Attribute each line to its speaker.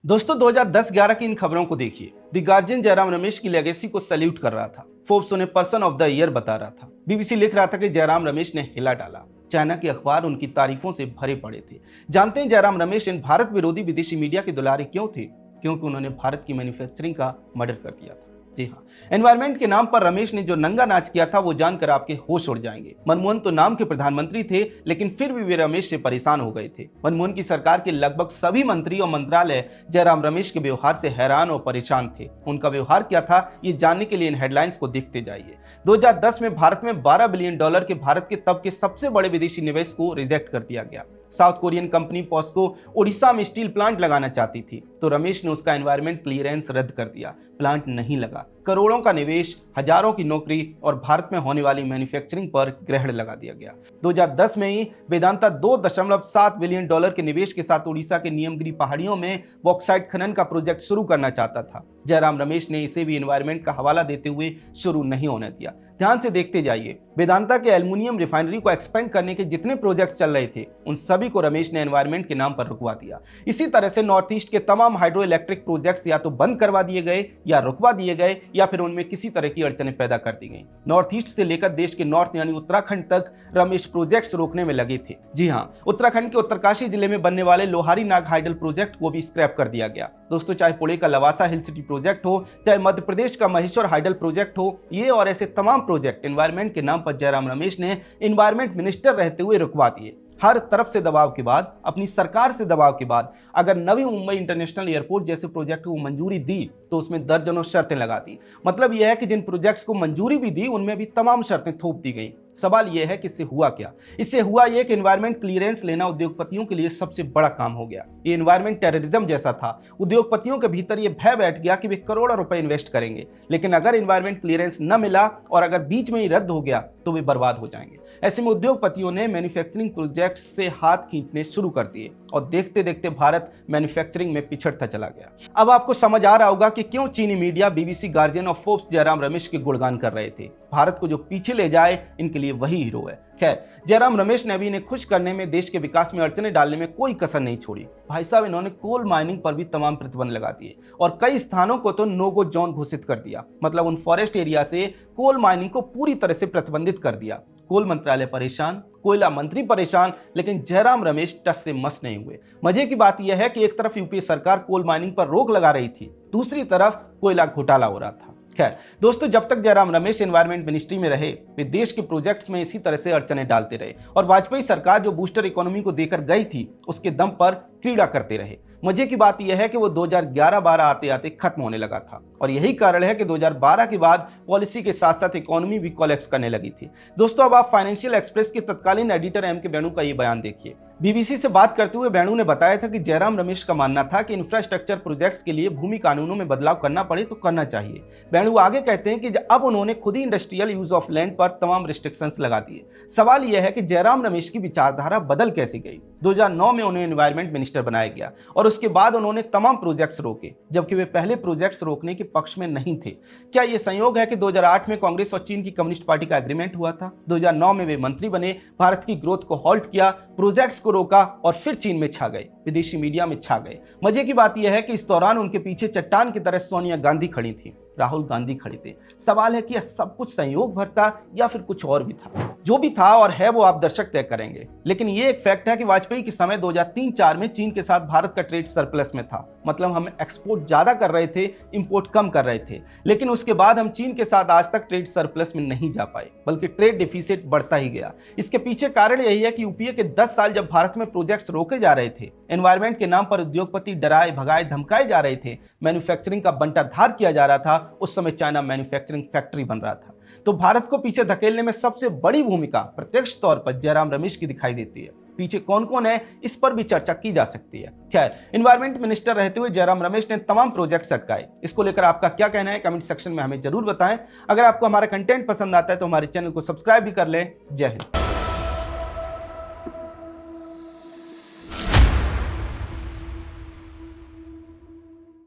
Speaker 1: दोस्तों 2010-11 की इन खबरों को देखिए। द गार्जियन जयराम रमेश की लेगेसी को सैल्यूट कर रहा था। फोर्ब्स उन्हें पर्सन ऑफ द ईयर बता रहा था। बीबीसी लिख रहा था कि जयराम रमेश ने हिला डाला। चाइना के अखबार उनकी तारीफों से भरे पड़े थे। जानते हैं जयराम रमेश इन भारत विरोधी विदेशी मीडिया के दुलारे क्यों थे? क्योंकि उन्होंने भारत की मैन्युफैक्चरिंग का मर्डर कर दिया था। जी हाँ, एनवायरमेंट के नाम पर रमेश ने जो नंगा नाच किया था वो जानकर आपके होश उड़ जाएंगे। मनमोहन तो नाम के प्रधानमंत्री थे, लेकिन फिर भी वे रमेश से परेशान हो गए थे। मनमोहन की सरकार के लगभग सभी मंत्री और मंत्रालय जयराम रमेश के व्यवहार से हैरान और परेशान थे। उनका व्यवहार क्या था, ये जानने के लिए इन हेडलाइंस को देखते जाइए। 2010 में भारत में $12 बिलियन के भारत के तब के सबसे बड़े विदेशी निवेश को रिजेक्ट कर दिया गया। South Korean company POSCO Orissa में स्टील प्लांट लगाना चाहती थी, तो रमेश ने उसका एनवायरमेंट क्लियरेंस रद्द कर दिया। प्लांट नहीं लगा। करोड़ों का निवेश, हजारों की नौकरी और भारत में होने वाली मैन्युफैक्चरिंग पर ग्रहण लगा दिया गया। 2010 में ही वेदांता $2.7 बिलियन के निवेश के साथ उड़ीसा के नियमगिरी पहाड़ियों में बॉक्साइट खनन का प्रोजेक्ट शुरू करना चाहता था। जयराम रमेश ने इसे भी एनवायरमेंट का हवाला देते हुए शुरू नहीं होने दिया। ध्यान से देखते जाइए। वेदांता के एल्युमिनियम रिफाइनरी को एक्सपेंड करने के जितने प्रोजेक्ट चल रहे थे, उन सभी को रमेश ने एनवायरमेंट के नाम पर रुकवा दिया। इसी तरह से नॉर्थ ईस्ट के तमाम हाइड्रो इलेक्ट्रिक प्रोजेक्ट्स या तो बंद करवा दिए गए या रुकवा दिए गए, या फिर उनमें किसी तरह की अड़चनें पैदा कर दी गई। नॉर्थ ईस्ट से लेकर देश के नॉर्थ यानी उत्तराखंड तक रमेश प्रोजेक्ट्स रोकने में लगे थे। जी हाँ, उत्तराखंड के उत्तरकाशी जिले में बनने वाले लोहारी नाग हाइडल प्रोजेक्ट को भी स्क्रैप कर दिया गया। दोस्तों, चाहे पुणे का लवासा हिल सिटी प्रोजेक्ट हो, चाहे मध्य प्रदेश का महेश्वर हाइडल प्रोजेक्ट हो, ये और ऐसे तमाम प्रोजेक्ट एनवायरमेंट के नाम पर जयराम रमेश ने एनवायरमेंट मिनिस्टर रहते हुए रुकवा दिए। हर तरफ से दबाव के बाद, अपनी सरकार से दबाव के बाद, अगर नवी मुंबई इंटरनेशनल एयरपोर्ट जैसे प्रोजेक्ट को मंजूरी दी तो उसमें दर्जनों शर्तें लगा दी। मतलब यह है कि जिन प्रोजेक्ट्स को मंजूरी भी दी उनमें भी तमाम शर्तें थोप दी गई। सवाल यह है कि इससे हुआ क्या? इससे हुआ यह कि एनवायरमेंट क्लियरेंस लेना उद्योगपतियों के लिए सबसे बड़ा काम हो गया। ये एनवायरमेंट टेररिज्म जैसा था। उद्योगपतियों के भीतर यह भय बैठ गया कि वे करोड़ों रुपए इन्वेस्ट करेंगे, लेकिन अगर एनवायरमेंट क्लियरेंस न मिला और अगर बीच में ही रद्द हो गया तो वे बर्बाद हो जाएंगे। ऐसे में उद्योगपतियों ने मैन्युफैक्चरिंग प्रोजेक्ट से हाथ खींचने शुरू कर दिए और देखते देखते भारत मैन्युफैक्चरिंग में पिछड़ता चला गया। अब आपको समझ आ रहा होगा कि क्यों चीनी मीडिया, बीबीसी, गार्जियन और फोर्ब्स जयराम रमेश के गुणगान कर रहे थे। भारत को जो पीछे ले जाए, इनके लिए वही हीरो है। खैर, जयराम रमेश ने भी इन्हें खुश करने में, देश के विकास में अड़चनें डालने में कोई कसर नहीं छोड़ी। भाई साहब, इन्होंने कोल माइनिंग पर भी तमाम प्रतिबंध लगा दिए और कई स्थानों को तो नो गो जोन घोषित कर दिया। मतलब उन फॉरेस्ट एरिया से कोल माइनिंग को पूरी तरह से प्रतिबंधित कर दिया। कोल मंत्रालय परेशान, कोयला मंत्री परेशान, लेकिन जयराम रमेश टस से मस नहीं हुए। मजे की बात यह है कि एक तरफ यूपीए सरकार कोल माइनिंग पर रोक लगा रही थी, दूसरी तरफ कोयला घोटाला हो रहा था। खैर दोस्तों, जब तक जयराम रमेश एनवायरमेंट मिनिस्ट्री में रहे, वे देश के प्रोजेक्ट्स में इसी तरह से अड़चनें डालते रहे और वाजपेयी सरकार जो बूस्टर इकोनॉमी को देकर गई थी, उसके दम पर क्रीड़ा करते रहे। मजे की बात यह है कि वो 2011-12 आते आते खत्म होने लगा था और यही कारण है कि 2012 के बाद पॉलिसी के साथ साथ इकोनॉमी भी कोलैप्स करने लगी थी। दोस्तों, अब आप फाइनेंशियल एक्सप्रेस के तत्कालीन एडिटर एम के वेणु का ये बयान देखिए। बीबीसी से बात करते हुए वेणु ने बताया था कि जयराम रमेश का मानना था कि इंफ्रास्ट्रक्चर प्रोजेक्ट्स के लिए भूमि कानूनों में बदलाव करना पड़े तो करना चाहिए। वेणु आगे कहते हैं कि अब उन्होंने खुद ही इंडस्ट्रियल यूज ऑफ लैंड पर तमाम रिस्ट्रिक्शंस लगा दिए। सवाल यह है कि जयराम रमेश की विचारधारा बदल कैसे गई? 2009 में उन्हें एनवायरमेंट मिनिस्टर बनाया गया और उसके बाद उन्होंने तमाम प्रोजेक्ट्स रोके, जबकि वे पहले प्रोजेक्ट्स रोकने के पक्ष में नहीं थे। क्या यह संयोग है कि 2008 में कांग्रेस और चीन की कम्युनिस्ट पार्टी का एग्रीमेंट हुआ था? 2009 में वे मंत्री बने, भारत की ग्रोथ को हॉल्ट किया, प्रोजेक्ट्स को रोका और फिर चीन में छा गए, विदेशी मीडिया में छा गए। मजे की बात यह है कि इस दौरान उनके पीछे चट्टान की तरह सोनिया गांधी खड़ी थी, राहुल गांधी खड़े थे। सवाल है कि यह सब कुछ संयोग भर था या फिर कुछ और भी था? जो भी था और है वो आप दर्शक तय करेंगे, लेकिन ये एक फैक्ट है कि वाजपेयी के समय 2003-4 में चीन के साथ भारत का ट्रेड सरप्लस में था। मतलब हम एक्सपोर्ट ज्यादा कर रहे थे, इंपोर्ट कम कर रहे थे, लेकिन उसके बाद हम चीन के साथ आज तक ट्रेड सरप्लस में नहीं जा पाए, बल्कि ट्रेड डिफिसिट बढ़ता ही गया। इसके पीछे कारण यही है कि यूपीए के 10 साल जब भारत में प्रोजेक्ट्स रोके जा रहे थे, एनवायरमेंट के नाम पर उद्योगपति डराए भगाए धमकाए जा रहे थे, मैन्युफैक्चरिंग का बंटाधार किया जा रहा था, उस समय चाइना मैन्युफैक्चरिंग फैक्ट्री बन रहा था। तो भारत को पीछे धकेलने में सबसे बड़ी भूमिका प्रत्यक्ष तौर पर जयराम रमेश की दिखाई देती है। पीछे कौन कौन है, इस पर भी चर्चा की जा सकती है। खैर, एनवायरमेंट मिनिस्टर रहते हुए जयराम रमेश ने तमाम प्रोजेक्ट अटकाए। इसको लेकर आपका क्या कहना है, कमेंट सेक्शन में हमें जरूर बताएं। अगर आपको हमारा कंटेंट पसंद आता है तो हमारे चैनल को सब्सक्राइब भी कर लें। जय हिंद।